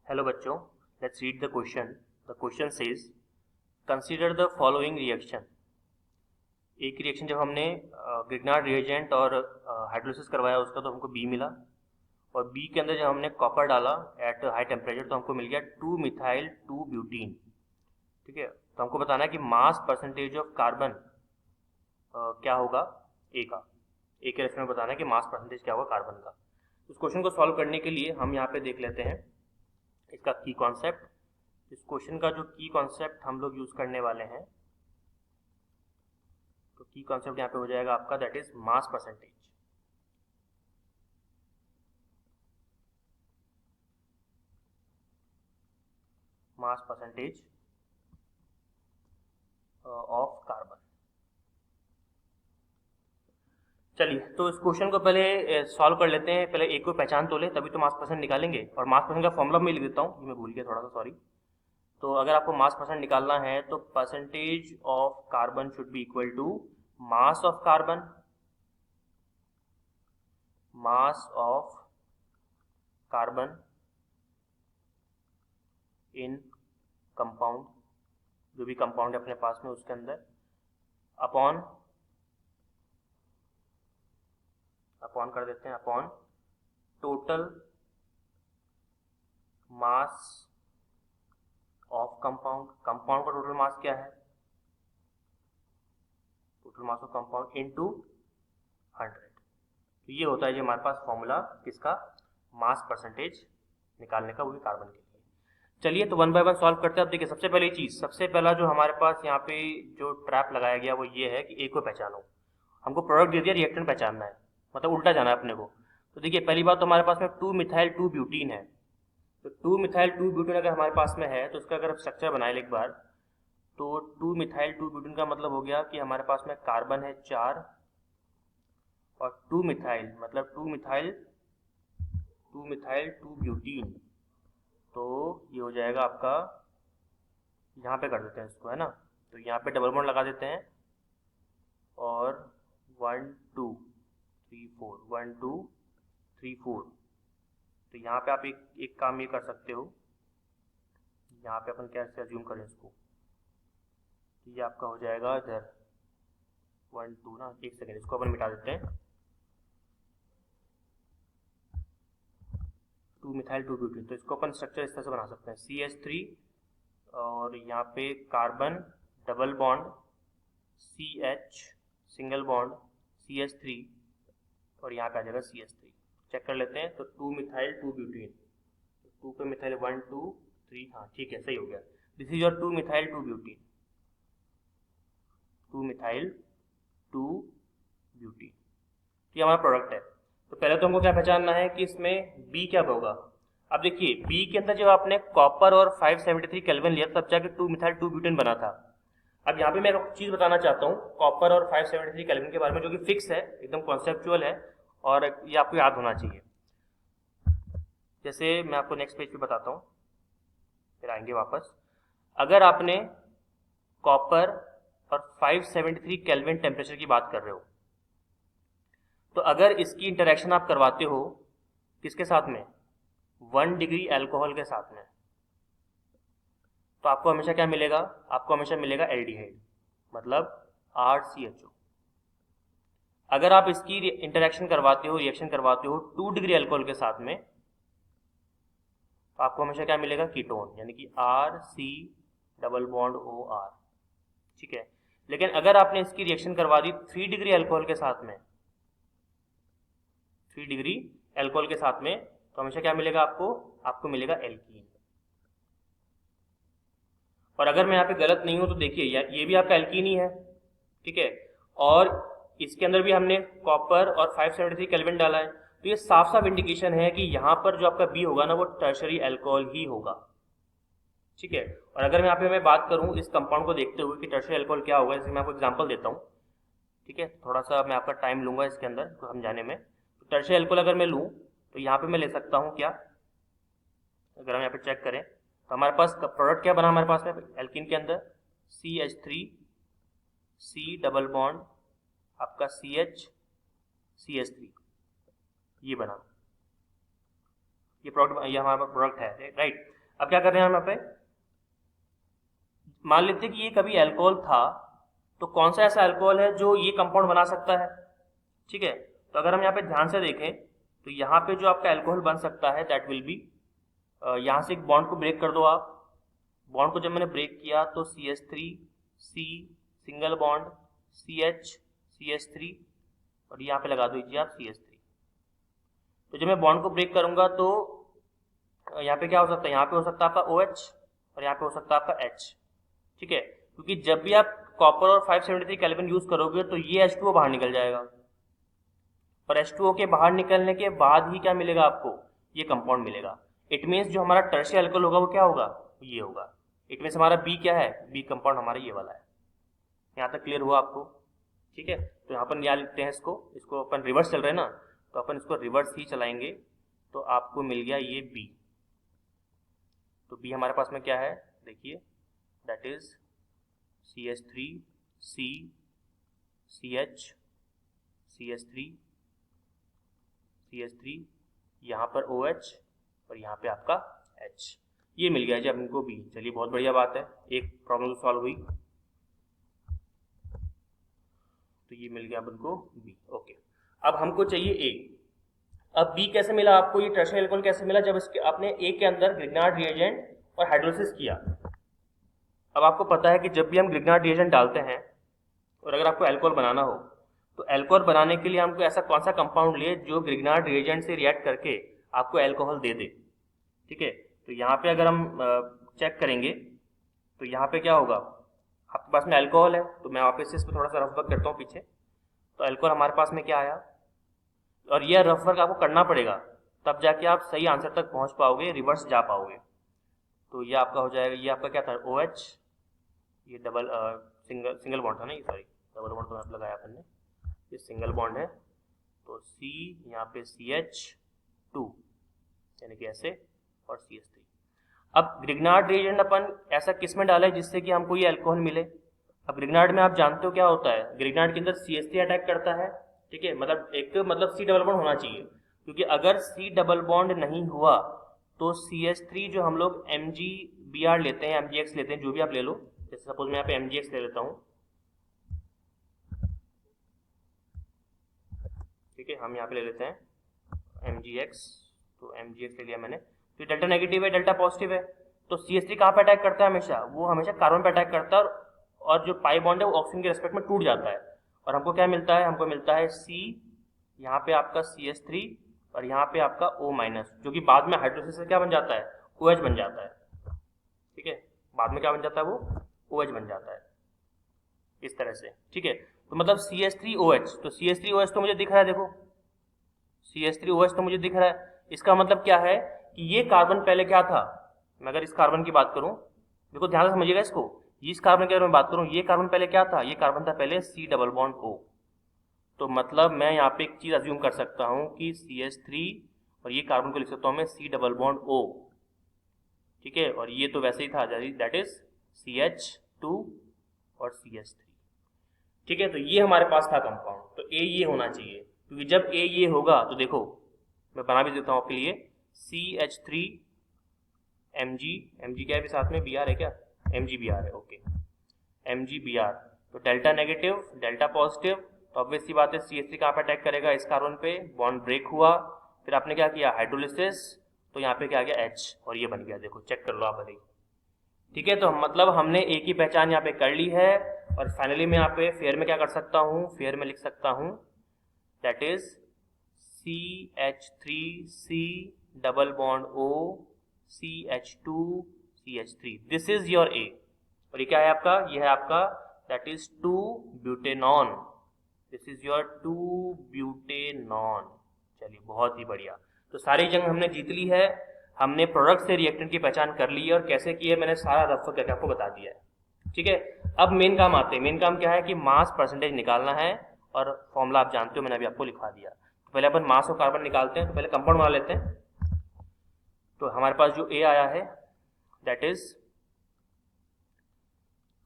Hello बच्चों, let's read the question. The question says consider the following reaction. एक reaction जब हमने Grignard reagent और हाइड्रोलिसिस करवाया उसका तो हमको बी मिला, और बी के अंदर जब हमने कॉपर डाला एट हाई टेम्परेचर तो हमको मिल गया 2 मिथाइल 2 ब्यूटीन. ठीक है, तो हमको बताना है कि मास परसेंटेज ऑफ कार्बन क्या होगा ए का. ए के रेफरेंस में बताना है कि मास परसेंटेज क्या होगा कार्बन का. उस क्वेश्चन को सॉल्व करने के लिए हम यहाँ पे देख लेते हैं इसका की कॉन्सेप्ट. इस क्वेश्चन का जो की कॉन्सेप्ट हम लोग यूज करने वाले हैं, तो की कॉन्सेप्ट यहाँ पे हो जाएगा आपका, that is mass percentage. Mass percentage of carbon. चलिए, तो इस क्वेश्चन को पहले सॉल्व कर लेते हैं. पहले एक को पहचान तो ले, तभी तो मास परसेंट निकालेंगे. और मास परसेंट का फॉर्मूला मैं लिख देता हूँ, मैं भूल गया थोड़ा सा, सॉरी. तो अगर आपको मास परसेंट निकालना है तो percentage of carbon should be equal to mass of carbon, mass of carbon in compound, जो भी कंपाउंड है अपने पास में उसके अंदर, अपॉन कर देते हैं upon total mass of compound. Compound का टोटल मास क्या है? Total mass of compound into 100. तो ये होता है जो हमारे पास फॉर्मूला किसका, मास परसेंटेज निकालने का, वो भी कार्बन के लिए. चलिए, तो वन बाय वन सॉल्व करते हैं. अब देखिए, सबसे पहली चीज, सबसे पहला जो हमारे पास यहाँ पे जो ट्रैप लगाया गया वो ये है कि ए को पहचानो. हमको प्रोडक्ट दे दिया, रिएक्टेंट पहचानना है, मतलब उल्टा जाना है अपने को. तो देखिए, पहली बात तो हमारे पास में 2 मिथाइल 2 ब्यूटीन है. तो 2 मिथाइल 2 ब्यूटीन अगर हमारे पास में है तो उसका अगर स्ट्रक्चर बनाए एक बार, तो 2 मिथाइल 2 ब्यूटीन का मतलब हो गया कि हमारे पास में कार्बन है 4, और 2 मिथाइल मतलब 2 मिथाइल 2 ब्यूटीन. तो ये हो जाएगा आपका, यहाँ पे कर देते हैं इसको, है ना. तो यहाँ पे डबल बॉन्ड लगा देते हैं, और 1 2 3 4 1 2 3 4. तो यहाँ पे आप एक काम ये कर सकते हो, यहाँ पे अपन कैसे अज्यूम करें इसको, ये आपका हो जाएगा इधर 1 2 ना. एक सेकेंड, इसको अपन मिटा देते हैं. 2 मिथाइल 2 ब्यूटीन, तो इसको अपन स्ट्रक्चर इस तरह से बना सकते हैं, CH3 और यहाँ पे carbon double bond CH single bond CH3, और यहाँ पे आ जाएगा CH3. चेक कर लेते हैं. तो 2 मिथाइल 2 ब्यूटीन, 2 पे मिथाइल 1 2 3, हाँ ठीक है, सही हो गया. This is your 2 methyl 2 butene, 2 methyl 2 butene. ये हमारा प्रोडक्ट है. तो पहले तो हमको क्या पहचानना है कि इसमें बी क्या होगा. अब देखिए, बी के अंदर जब आपने कॉपर और 573 केल्विन लिया तब जाके 2 मिथाइल 2 ब्यूटेन बना था. अब यहाँ पे मैं एक चीज बताना चाहता हूँ कॉपर और 573 केल्विन के बारे में, जो कि फिक्स है, एकदम कॉन्सेप्चुअल है, और ये आपको याद होना चाहिए. जैसे मैं आपको नेक्स्ट पेज पे बताता हूँ, फिर आएंगे वापस. अगर आपने कॉपर और 573 केल्विन टेम्परेचर की बात कर रहे हो, तो अगर इसकी इंटरेक्शन आप करवाते हो किसके साथ में, 1 डिग्री अल्कोहल के साथ में, तो आपको हमेशा क्या मिलेगा, आपको हमेशा मिलेगा एल्डिहाइड, मतलब RCHO. अगर आप इसकी इंटरेक्शन करवाते हो, रिएक्शन करवाते हो 2 डिग्री अल्कोहल के साथ में, तो आपको हमेशा क्या मिलेगा, कीटोन, यानी कि RC डबल बॉन्ड OR. ठीक है. लेकिन अगर आपने इसकी रिएक्शन करवा दी 3 डिग्री अल्कोहल के साथ में, 3 डिग्री अल्कोहल के साथ में, तो हमेशा क्या मिलेगा आपको, आपको मिलेगा एल्कीन. और अगर मैं यहाँ पे गलत नहीं हूं तो देखिए, ये भी आपका एल्कीन ही है. ठीक है. और इसके अंदर भी हमने कॉपर और 573 केल्विन डाला है, तो ये साफ साफ इंडिकेशन है कि यहाँ पर जो आपका बी होगा ना, वो टर्शरी अल्कोहल ही होगा. ठीक है. और अगर मैं यहाँ पे मैं बात करूँ इस कंपाउंड को देखते हुए कि टर्शरी अल्कोहल क्या होगा, जैसे मैं आपको एग्जाम्पल देता हूँ. ठीक है, थोड़ा सा मैं आपका टाइम लूंगा इसके अंदर तो समझाने में. तो टर्शरी अल्कोहल अगर मैं लूँ तो यहाँ पे मैं ले सकता हूँ क्या, अगर हम यहाँ पे चेक करें तो हमारे पास प्रोडक्ट क्या बना हमारे पास में एल्कीन के अंदर, CH3 C डबल बॉन्ड आपका CH CH3, ये बना, ये प्रोडक्ट, ये हमारा प्रोडक्ट है, राइट. अब क्या कर रहे हैं हम यहाँ पे, मान लेते हैं कि ये कभी अल्कोहल था, तो कौन सा ऐसा अल्कोहल है जो ये कंपाउंड बना सकता है। ठीक है, तो अगर हम यहाँ पे ध्यान से देखें तो यहाँ पे जो आपका अल्कोहल बन सकता है दैट विल बी, यहाँ से एक बॉन्ड को ब्रेक कर दो आप। बॉन्ड को जब मैंने ब्रेक किया तो CH3 C single bond CH CH3 और यहाँ पे लगा दीजिए आप CH3। तो जब मैं बॉन्ड को ब्रेक करूंगा तो यहाँ पे क्या हो सकता है, यहाँ पे हो सकता है आपका OH और यहाँ पे हो सकता है आपका H। ठीक है, क्योंकि जब भी आप कॉपर और 573 केल्विन यूज करोगे तो ये H2O बाहर निकल जाएगा, और H2O के बाहर निकलने के बाद ही क्या मिलेगा आपको, ये कंपाउंड मिलेगा। इट मीन्स जो हमारा टर्शियल अल्कोहल होगा वो क्या होगा, ये होगा। इट मीन्स हमारा बी क्या है, बी कंपाउंड हमारा ये वाला है। यहाँ तक क्लियर हुआ आपको। ठीक है, तो यहाँ पर यहाँ लिखते हैं इसको अपन रिवर्स चल रहे हैं ना, तो अपन इसको रिवर्स ही चलाएंगे, तो आपको मिल गया ये बी। तो बी हमारे पास में क्या है, देखिए that is CH3 C CH CH3 CH3, यहाँ पर OH और यहाँ पे आपका H, ये मिल गया जी हमको बी। चलिए बहुत बढ़िया बात है, एक प्रॉब्लम सॉल्व हुई, तो ये मिल गया हमको बी। ओके, अब हमको चाहिए ए। अब बी कैसे मिला आपको, ये टर्शियल अल्कोहल कैसे मिला, जब इसके आपने ए के अंदर ग्रिग्नार्ड रिएजेंट और हाइड्रोलिसिस किया। अब आपको पता है कि जब भी हम ग्रिग्नार्ड रिएजेंट डालते हैं और अगर आपको अल्कोहल बनाना हो तो अल्कोहल बनाने के लिए हमको ऐसा कौन सा कंपाउंड लिए जो ग्रिग्नार्ड रिएजेंट से रिएक्ट करके आपको अल्कोहल दे दे। ठीक है, तो यहाँ पे अगर हम चेक करेंगे तो यहाँ पे क्या होगा, आपके पास में अल्कोहल है, तो मैं वापस से इस पर थोड़ा सा रफ वर्क करता हूँ पीछे। तो अल्कोहल हमारे पास में क्या आया, और यह रफ वर्क आपको करना पड़ेगा, तब जाके आप सही आंसर तक पहुँच पाओगे, रिवर्स जा पाओगे। तो ये आपका हो जाएगा, ये आपका क्या था OH, ये डबल सिंगल बॉन्ड था ना, ये सॉरी डबल बॉन्ड तो लगाया अपन ने, ये सिंगल बॉन्ड है, तो C यहाँ पे CH2 यानी कि ऐसे और CH3। अब ग्रिग्नार्ड रिएजेंट अपन ऐसा किस में डाला है जिससे कि हमको ये अल्कोहल मिले। अब ग्रिग्नार्ड में आप जानते हो क्या होता है, ग्रिग्नार्ड के अंदर CH3 अटैक करता है। ठीक है, मतलब C डबल बॉन्ड होना चाहिए, क्योंकि अगर C डबल बॉन्ड नहीं हुआ तो CH3 जो हम लोग MgBr लेते हैं, MgX लेते हैं, जो भी आप ले लो, जैसे सपोज मैं यहाँ पे MgX ले लेता हूँ। ठीक है, हम यहाँ पे ले लेते हैं MgX, तो MgX ले लिया मैंने, तो डेल्टा नेगेटिव है, डेल्टा पॉजिटिव है, तो CH3 कहाँ पे अटैक करता है हमेशा, वो हमेशा कार्बन पे अटैक करता है, और जो पाई बॉन्ड है वो ऑक्सीजन के रेस्पेक्ट में टूट जाता है, और हमको क्या मिलता है, हमको मिलता है C, यहाँ पे आपका CH3 और यहाँ पे आपका O-, जो कि बाद में हाइड्रोलिसिस से क्या बन जाता है, OH बन जाता है। ठीक है, बाद में क्या बन जाता है, वो OH बन जाता है इस तरह से। ठीक है, तो मतलब CH3OH, तो CH3OH तो मुझे दिख रहा है, देखो CH3OH तो मुझे दिख रहा है, इसका मतलब क्या है कि ये कार्बन पहले क्या था, मैं अगर इस कार्बन की बात करूं, देखो ध्यान से समझिएगा इसको, इस कार्बन के बारे में बात करूं, ये कार्बन पहले क्या था, ये कार्बन था पहले C डबल बॉन्ड O। तो मतलब मैं यहाँ पे एक चीज अज्यूम कर सकता हूँ कि CH3 और ये कार्बन को लिख सकता हूँ मैं C डबल बॉन्ड O। ठीक है, और ये तो वैसे ही था, दैट इज CH2 और CH3। ठीक है, तो ये हमारे पास था कंपाउंड, तो A ये होना चाहिए, क्योंकि जब A ये होगा तो देखो मैं बना भी देता हूँ आपके लिए, CH3 Mg क्या है भी साथ में, Br है क्या, MgBr है, ओके MgBr, तो डेल्टा नेगेटिव डेल्टा पॉजिटिव, तो ऑब्वियस सी बात है CH3 कहाँ पे अटैक करेगा, इस कार्बन पे, बॉन्ड ब्रेक हुआ, फिर आपने क्या किया हाइड्रोलिसिस, तो यहाँ पे क्या आ गया H, और ये बन गया, देखो चेक कर लो आप अभी। ठीक है, तो मतलब हमने A की पहचान यहाँ पे कर ली है, और फाइनली मैं यहाँ पे फेयर में क्या कर सकता हूँ, फेयर में लिख सकता हूँ that is CH3C double bond O CH2 CH3, this is your A। और ये क्या है आपका, ये है आपका that is two butanone, this is your two butanone. चलिए बहुत ही बढ़िया, तो सारी जंग हमने जीत ली है, हमने प्रोडक्ट से रिएक्टेंट की पहचान कर ली है, और कैसे की है मैंने सारा रफ करके आपको बता दिया है। ठीक है, अब मेन काम आते हैं, मेन काम क्या है कि मास परसेंटेज निकालना है, और फॉर्मूला आप जानते हो मैंने अभी आपको लिखा दिया। तो पहले अपन मास और कार्बन निकालते हैं, तो पहले कंपाउंड बना लेते हैं। तो हमारे पास जो A आया है that is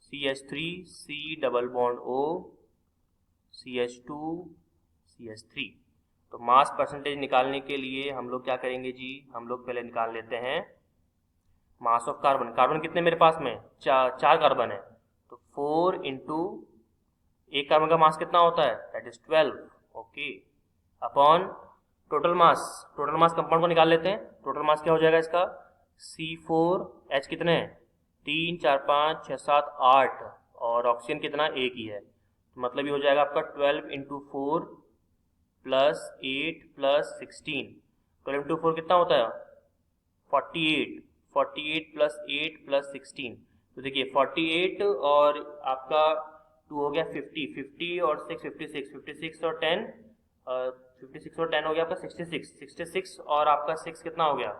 CH3C double bond O CH2 CH3। तो मास परसेंटेज निकालने के लिए हम लोग क्या करेंगे जी, हम लोग पहले निकाल लेते हैं मास ऑफ कार्बन, कार्बन कितने मेरे पास में, चार कार्बन है, तो 4 इंटू एक कार्बन का मास कितना होता है, that is 12, okay, upon total mass, total mass compound को निकाल लेते हैं, टोटल मास क्या हो जाएगा इसका, C4H कितने हैं, 3 4 5 6 7 8, और ऑक्सीजन कितना, एक ही है, तो मतलब ये हो जाएगा आपका 12 इंटू 4 प्लस 8 प्लस 16, 12 इंटू 4 कितना होता है, 48, 48 प्लस 8 प्लस 16, तो देखिए 48 और आपका 2 हो गया 50, 50 और 6 56, 56 और 10 56 और 10 हो गया आपका 66, 66 और आपका 6 कितना हो गया,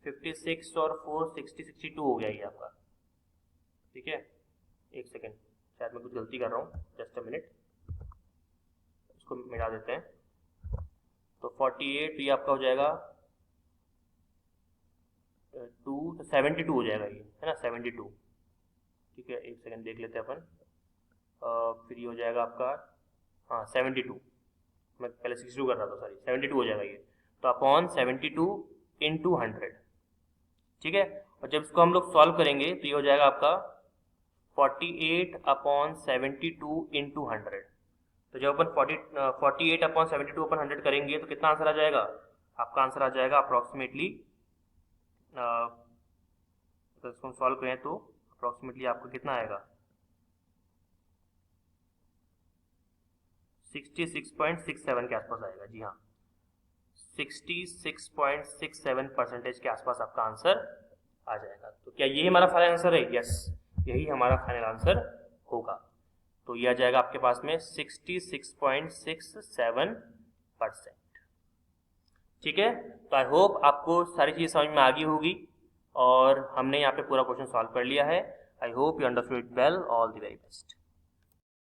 56 और 4 60, 62 हो गया ये आपका, ठीक है। एक सेकेंड, शायद मैं कुछ गलती कर रहा हूँ, जस्ट अ मिनट, इसको मिटा देते हैं, तो 48 ये आपका हो जाएगा 2, तो 72 हो जाएगा ये, है ना, 72, ठीक है। एक सेकेंड देख लेते हैं अपन, फिर ये हो जाएगा आपका, हाँ 72, मैं पहले 62 कर रहा था, सॉरी 72 हो जाएगा ये, तो अपॉन 72 इंटू 100, ठीक है। और जब इसको हम लोग सॉल्व करेंगे तो ये हो जाएगा आपका 48 अपॉन 72 इंटू 100, तो जब अपन 48 अपॉन 72 अपॉन 100 करेंगे तो कितना आंसर आ जाएगा, आपका आंसर आ जाएगा अप्रॉक्सीमेटली, तो इसको हम सॉल्व करें तो अप्रॉक्सीमेटली आपका कितना आएगा, 66.67 के आसपास आएगा, जी हाँ 66.67% के आसपास आपका आंसर आ जाएगा। तो क्या यही हमारा फाइनल आंसर है, यस यही हमारा फाइनल आंसर होगा, तो यह आ जाएगा आपके पास में 66.67%, ठीक है। तो आई होप आपको सारी चीज़ें समझ में आ गई होगी और हमने यहाँ पे पूरा क्वेश्चन सॉल्व कर लिया है। I hope you understood it well, all the very best.